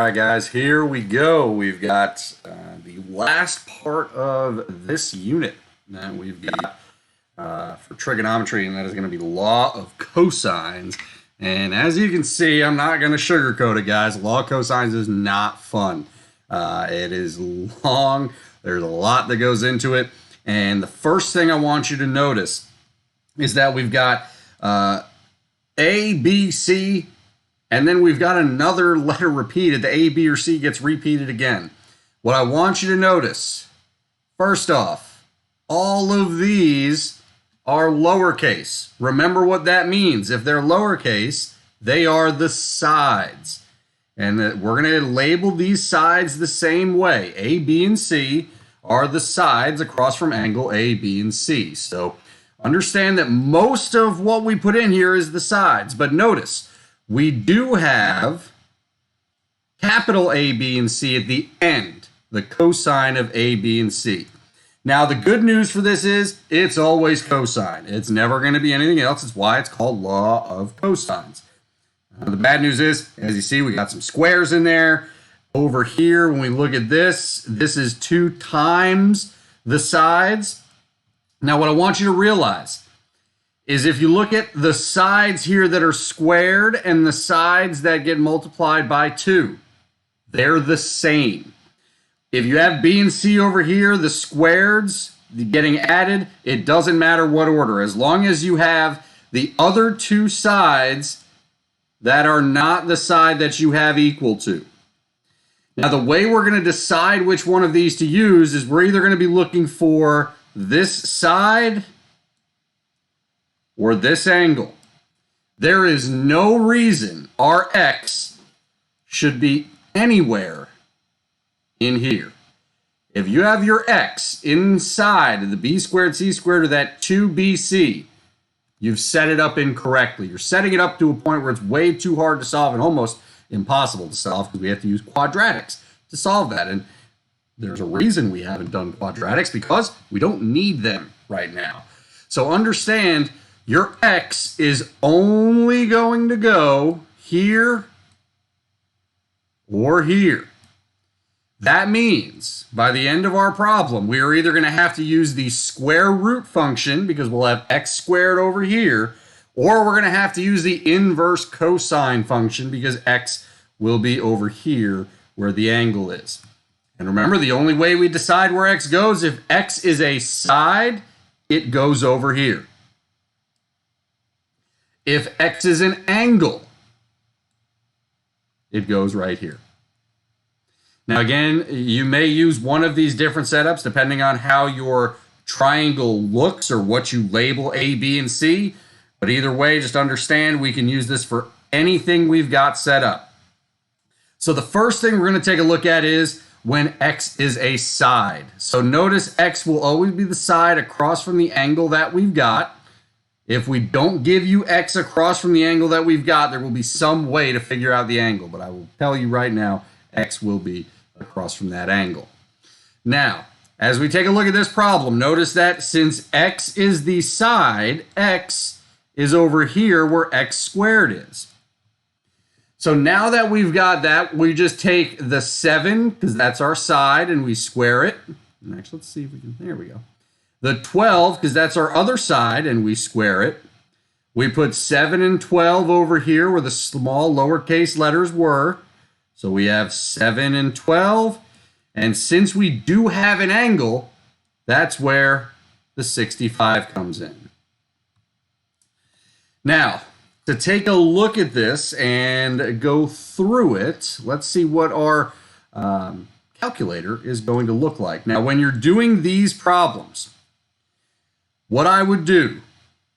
right, guys, here we go. We've got the last part of this unit that we've got for trigonometry, and that is going to be the law of cosines. And as you can see, I'm not going to sugarcoat it, guys. Law of cosines is not fun. It is long. There's a lot that goes into it. And the first thing I want you to notice is that we've got A, B, C, and then we've got another letter repeated. The A, B, or C gets repeated again. What I want you to notice, first off, all of these are lowercase. Remember what that means. If they're lowercase, they are the sides. And we're going to label these sides the same way. A, B, and C are the sides across from angle A, B, and C. So understand that most of what we put in here is the sides. But notice, we do have capital A, B, and C at the end, the cosine of A, B, and C. Now, the good news for this is it's always cosine. It's never going to be anything else. It's why it's called law of cosines. The bad news is, as you see, we got some squares in there. Over here, when we look at this, this is 2 times the sides. Now, what I want you to realize is if you look at the sides here that are squared and the sides that get multiplied by 2, they're the same. If you have B and C over here, the squareds getting added, it doesn't matter what order. As long as you have the other 2 sides that are not the side that you have equal to. Now, the way we're going to decide which one of these to use is we're either going to be looking for this side or this angle. There is no reason our x should be anywhere in here. If you have your x inside of the b squared c squared or that 2bc, you've set it up incorrectly. You're setting it up to a point where it's way too hard to solve and almost impossible to solve because we have to use quadratics to solve that. And there's a reason we haven't done quadratics, because we don't need them right now. So understand, your x is only going to go here or here. That means by the end of our problem, we are either going to have to use the square root function because we'll have x squared over here, or we're going to have to use the inverse cosine function because x will be over here where the angle is. And remember, the only way we decide where x goes, if x is a side, it goes over here. If x is an angle, it goes right here. Now again, you may use one of these different setups depending on how your triangle looks or what you label A, B, and C. But either way, just understand we can use this for anything we've got set up. So the first thing we're going to take a look at is when x is a side. So notice x will always be the side across from the angle that we've got. If we don't give you x across from the angle that we've got, there will be some way to figure out the angle. But I will tell you right now, x will be across from that angle. Now, as we take a look at this problem, notice that since x is the side, x is over here where x squared is. So now that we've got that, we just take the 7, because that's our side, and we square it. And actually, let's see if we can, there we go. The 12, because that's our other side, and we square it. We put 7 and 12 over here where the small lowercase letters were. So we have 7 and 12. And since we do have an angle, that's where the 65 comes in. Now, to take a look at this and go through it, let's see what our calculator is going to look like. Now, when you're doing these problems, what I would do,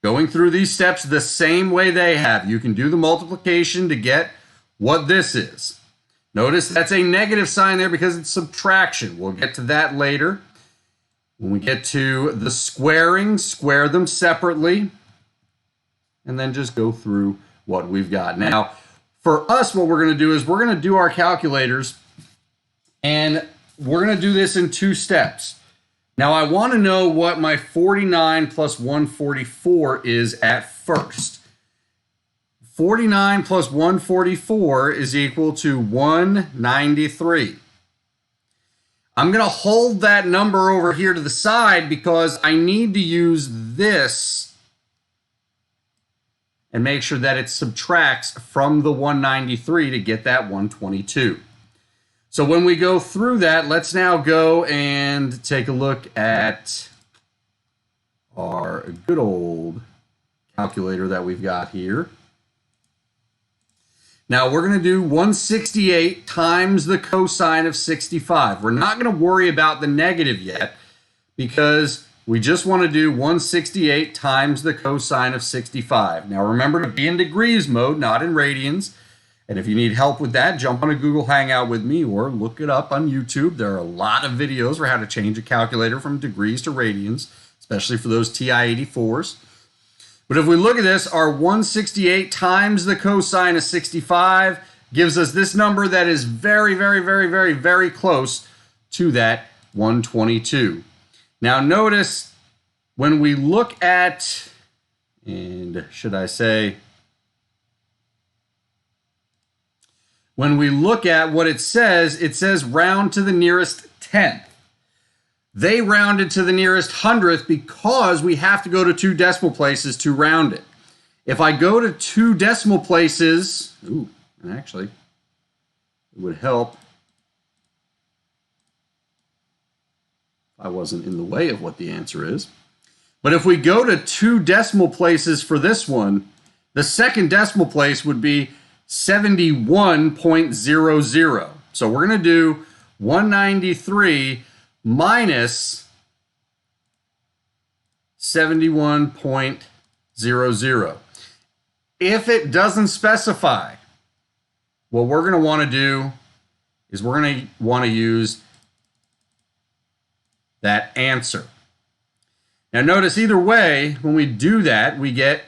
going through these steps the same way they have, you can do the multiplication to get what this is. Notice that's a negative sign there because it's subtraction. We'll get to that later. When we get to the squaring, square them separately, and then just go through what we've got. Now, for us, what we're going to do is we're going to do our calculators, and we're going to do this in 2 steps. Now, I want to know what my 49 plus 144 is at first. 49 plus 144 is equal to 193. I'm going to hold that number over here to the side because I need to use this and make sure that it subtracts from the 193 to get that 122. So when we go through that, let's now go and take a look at our good old calculator that we've got here. Now we're going to do 168 times the cosine of 65. We're not going to worry about the negative yet because we just want to do 168 times the cosine of 65. Now remember to be in degrees mode, not in radians. And if you need help with that, jump on a Google Hangout with me or look it up on YouTube. There are a lot of videos for how to change a calculator from degrees to radians, especially for those TI-84s. But if we look at this, our 168 times the cosine of 65 gives us this number that is very, very, very, very, very close to that 122. Now notice when we look at, and should I say, when we look at what it says round to the nearest tenth. They rounded to the nearest hundredth because we have to go to 2 decimal places to round it. If I go to 2 decimal places, and actually, it would help if I wasn't in the way of what the answer is. But if we go to 2 decimal places for this one, the second decimal place would be 71.00. So we're going to do 193 minus 71.00. If it doesn't specify, what we're going to want to do is we're going to want to use that answer. Now notice either way, when we do that, we get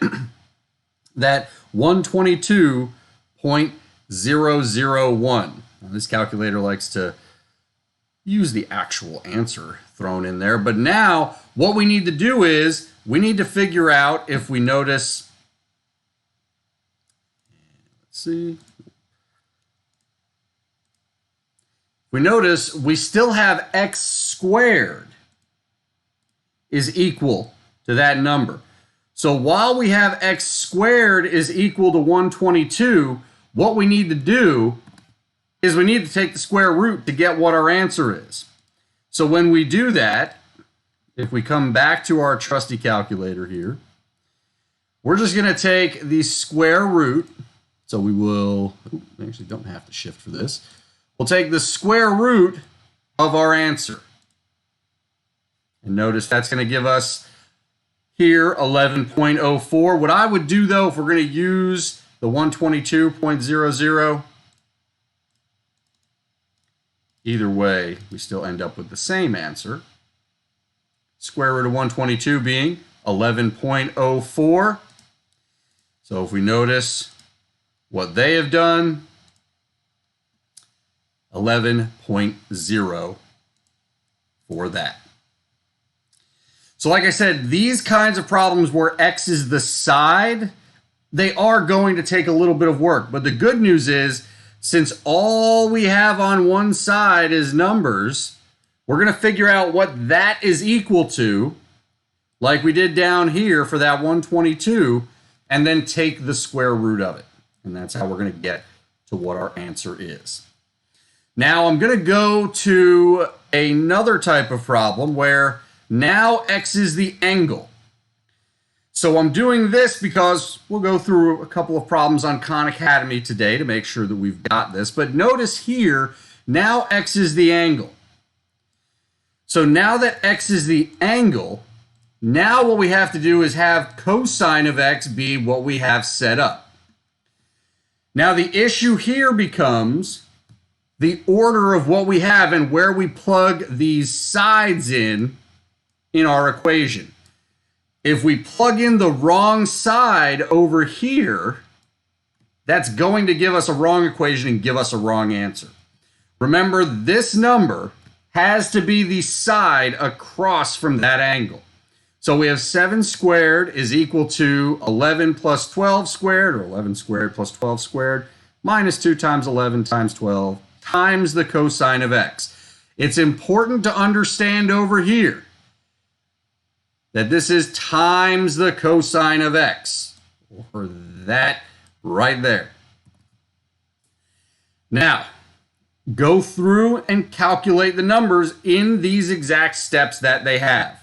that 122.001. Now, this calculator likes to use the actual answer thrown in there. But now what we need to do is we need to figure out if we notice, let's see. We notice we still have x squared is equal to that number. So while we have x squared is equal to 122, what we need to do is we need to take the square root to get what our answer is. So when we do that, if we come back to our trusty calculator here, we're just going to take the square root. So we will, we actually don't have to shift for this. We'll take the square root of our answer. And notice that's going to give us here 11.04. What I would do though, if we're going to use the 122.00, either way, we still end up with the same answer. Square root of 122 being 11.04. So if we notice what they have done, 11.0 for that. So like I said, these kinds of problems where x is the side, they are going to take a little bit of work. But the good news is, since all we have on one side is numbers, we're going to figure out what that is equal to, like we did down here for that 122, and then take the square root of it. And that's how we're going to get to what our answer is. Now I'm going to go to another type of problem where now x is the angle. So I'm doing this because we'll go through a couple of problems on Khan Academy today to make sure that we've got this. But notice here, now x is the angle. So now that x is the angle, now what we have to do is have cosine of x be what we have set up. Now the issue here becomes the order of what we have and where we plug these sides in our equation. If we plug in the wrong side over here, that's going to give us a wrong equation and give us a wrong answer. Remember, this number has to be the side across from that angle. So we have 7 squared is equal to 11 plus 12 squared, or 11 squared plus 12 squared, minus 2 times 11 times 12 times the cosine of x. It's important to understand over here that this is times the cosine of x, or that right there. Now, go through and calculate the numbers in these exact steps that they have.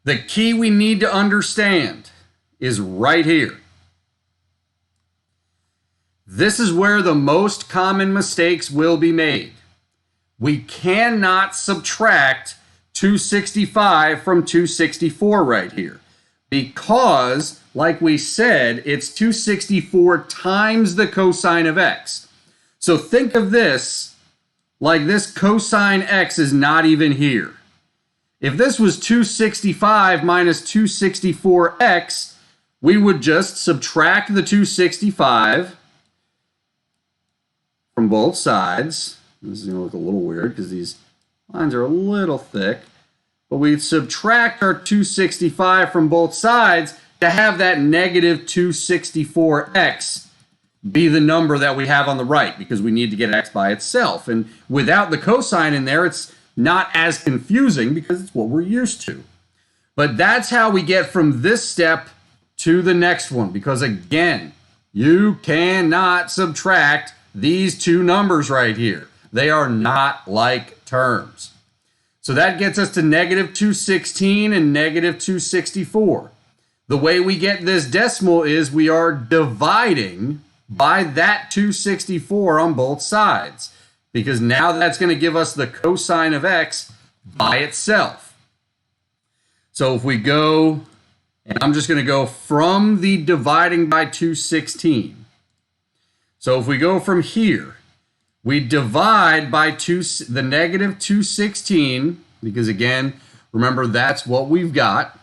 The key we need to understand is right here. This is where the most common mistakes will be made. We cannot subtract 265 from 264 right here because, like we said, it's 264 times the cosine of x. So think of this like this cosine x is not even here. If this was 265 minus 264x, we would just subtract the 265 from both sides. This is going to look a little weird because these lines are a little thick. But we'd subtract our 265 from both sides to have that negative 264x be the number that we have on the right, because we need to get x by itself. And without the cosine in there, it's not as confusing because it's what we're used to. But that's how we get from this step to the next one, because again, you cannot subtract these two numbers right here. They are not like terms. So that gets us to negative 216 and negative 264. The way we get this decimal is we are dividing by that 264 on both sides, because now that's going to give us the cosine of x by itself. So if we go, and I'm just going to go from the dividing by 216. So if we go from here, we divide by the negative 216, because again, remember that's what we've got.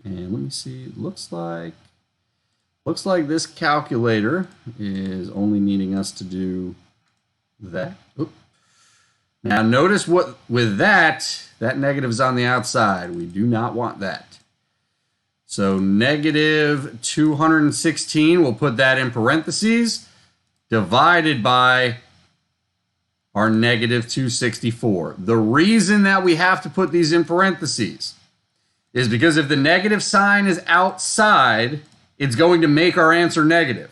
And let me see, it looks like this calculator is only needing us to do that. Oop. Now notice what with that negative is on the outside. We do not want that. So negative 216, we'll put that in parentheses, divided by our negative 264. The reason that we have to put these in parentheses is because if the negative sign is outside, it's going to make our answer negative.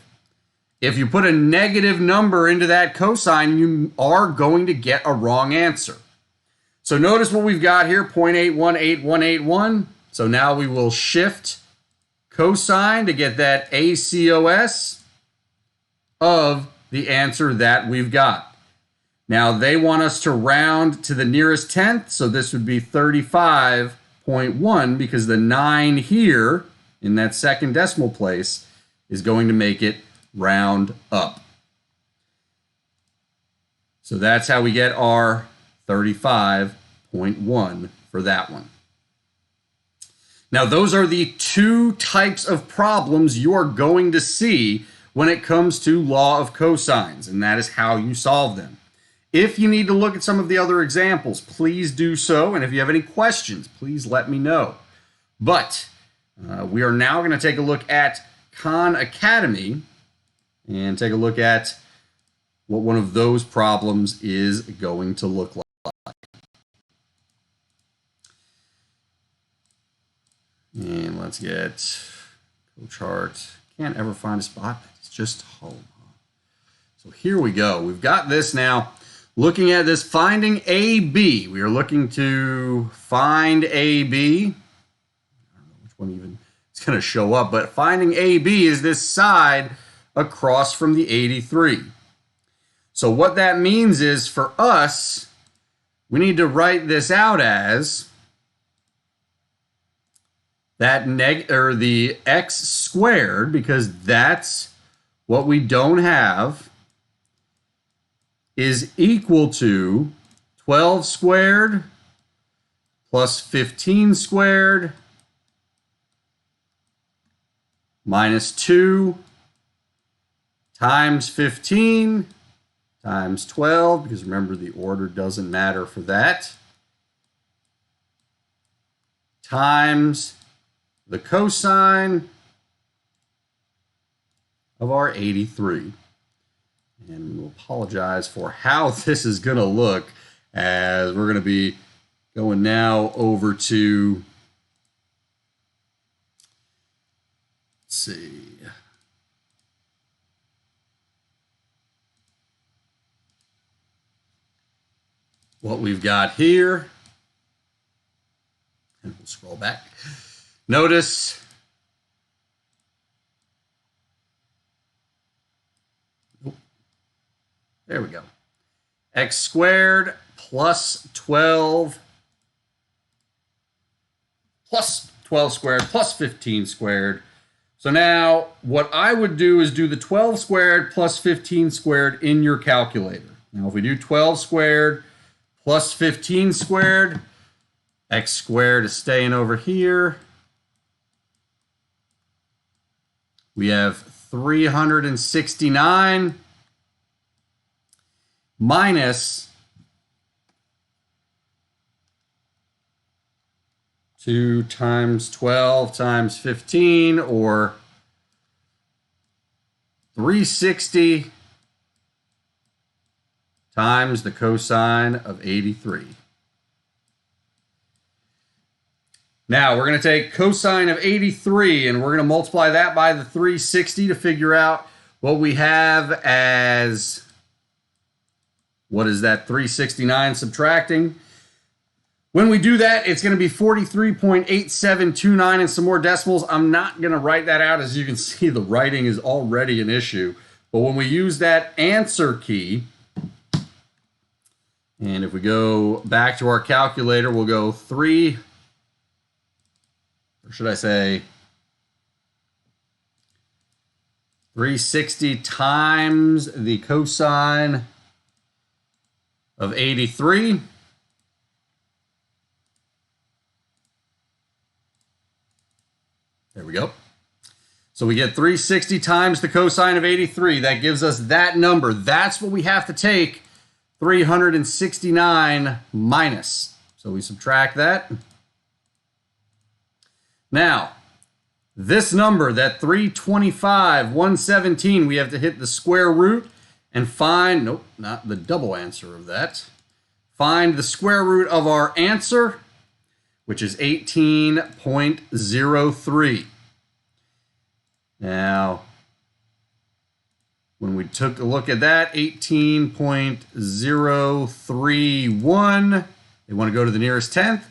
If you put a negative number into that cosine, you are going to get a wrong answer. So notice what we've got here, 0.818181. So now we will shift cosine to get that ACOS of the answer that we've got. Now they want us to round to the nearest tenth, so this would be 35.1 because the 9 here in that second decimal place is going to make it round up. So that's how we get our 35.1 for that one. Now those are the two types of problems you are going to see when it comes to law of cosines, and that is how you solve them. If you need to look at some of the other examples, please do so, and if you have any questions, please let me know. But we are now going to take a look at Khan Academy and take a look at what one of those problems is going to look like. And let's get chart. Can't ever find a spot. It's just home. So here we go. We've got this now. Looking at this, finding AB. We are looking to find AB. I don't know which one even is going to show up, but finding AB is this side across from the 83. So what that means is for us, we need to write this out as that the x squared, because that's what we don't have, is equal to 12 squared plus 15 squared minus 2 times 15 times 12, because remember the order doesn't matter for that, times the cosine of our 83. And we'll apologize for how this is going to look, as we're going to be going now over to, let's see, what we've got here. And we'll scroll back. Notice there we go. X squared plus 12 squared plus 15 squared. So now what I would do is do the 12 squared plus 15 squared in your calculator. Now if we do 12 squared plus 15 squared, x squared is staying over here. We have 369 minus 2 times 12 times 15, or 360 times the cosine of 83. Now we're going to take cosine of 83 and we're going to multiply that by the 360 to figure out what we have as, what is that, 369 subtracting? When we do that, it's going to be 43.8729 and some more decimals. I'm not going to write that out. As you can see, the writing is already an issue. But when we use that answer key, and if we go back to our calculator, we'll go 360 times the cosine of 83. There we go. So we get 360 times the cosine of 83. That gives us that number. That's what we have to take 369 minus. So we subtract that. Now, this number, that 325, 117, we have to hit the square root and find, nope, not the double answer of that. Find the square root of our answer, which is 18.03. Now, when we took a look at that, 18.031, they want to go to the nearest tenth.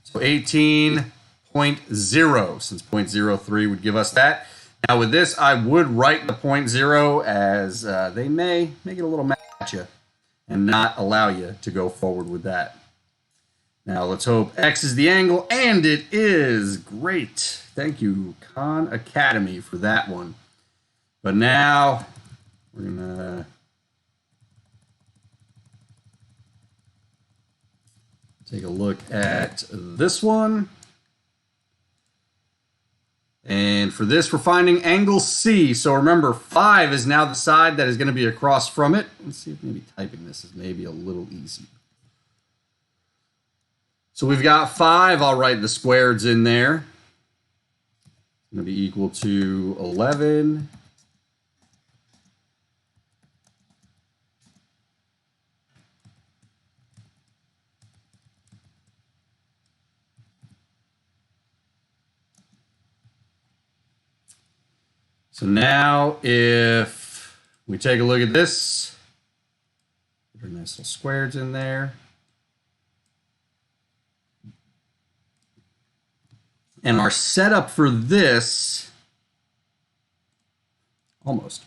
So 18.0, since 0.03 would give us that. Now with this, I would write the 0.0 as they may make it a little mad at you and not allow you to go forward with that. Now let's hope X is the angle, and it is. Great. Thank you, Khan Academy, for that one. But now we're going to take a look at this one. And for this, we're finding angle C. So remember, 5 is now the side that is going to be across from it. Let's see if maybe typing this is maybe a little easy. So we've got 5. I'll write the squareds in there. It's going to be equal to 11. So now if we take a look at this, put our nice little squareds in there. And our setup for this, almost,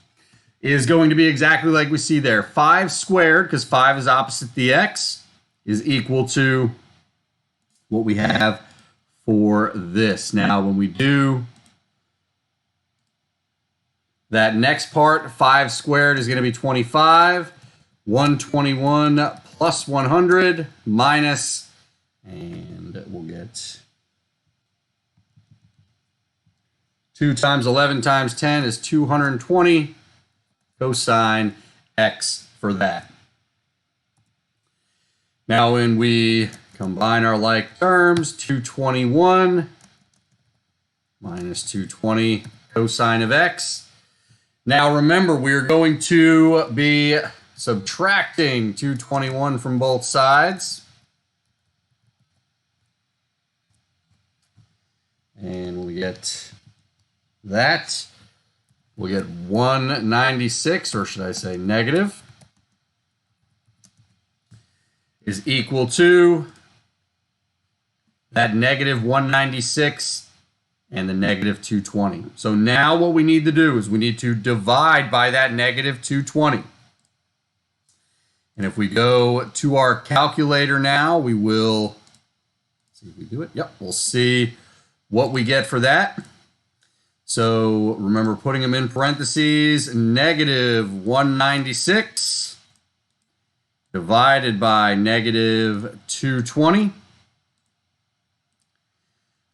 is going to be exactly like we see there. 5 squared, because 5 is opposite the x, is equal to what we have for this. Now, when we do that next part, 5 squared is going to be 25. 121 plus 100 minus, and we'll get 2 times 11 times 10 is 220. Cosine x for that. Now when we combine our like terms, 221 minus 220 cosine of x. Now remember, we're going to be subtracting 221 from both sides. And we get that. We'll get 196, or should I say negative, is equal to that negative 196 and the negative 220. So now what we need to do is we need to divide by that negative 220. And if we go to our calculator now, we will see if we do it. Yep, we'll see what we get for that. So remember putting them in parentheses, negative 196 divided by negative 220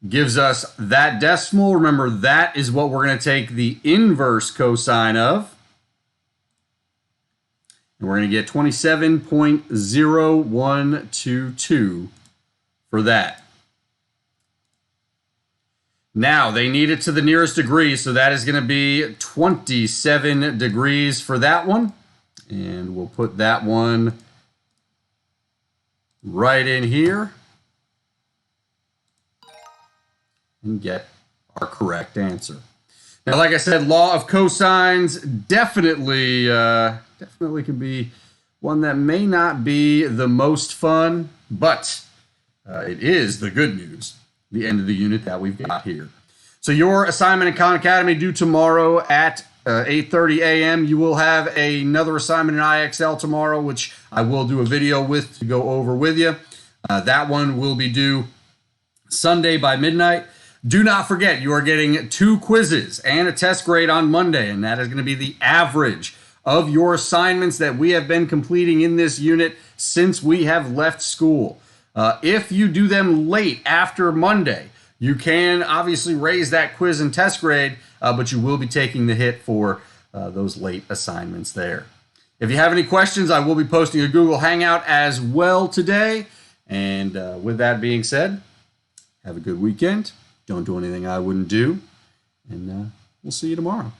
gives us that decimal. Remember, that is what we're going to take the inverse cosine of. And we're going to get 27.0122 for that. Now, they need it to the nearest degree, so that is going to be 27 degrees for that one. And we'll put that one right in here and get our correct answer. Now, like I said, law of cosines definitely can be one that may not be the most fun, but it is the good news. The end of the unit that we've got here. So your assignment in Khan Academy due tomorrow at 8:30 a.m. You will have another assignment in IXL tomorrow, which I will do a video with to go over with you. That one will be due Sunday by midnight. Do not forget, you are getting 2 quizzes and a test grade on Monday, and that is going to be the average of your assignments that we have been completing in this unit since we have left school. If you do them late after Monday, you can obviously raise that quiz and test grade, but you will be taking the hit for those late assignments there. If you have any questions, I will be posting a Google Hangout as well today. And with that being said, have a good weekend. Don't do anything I wouldn't do. And we'll see you tomorrow.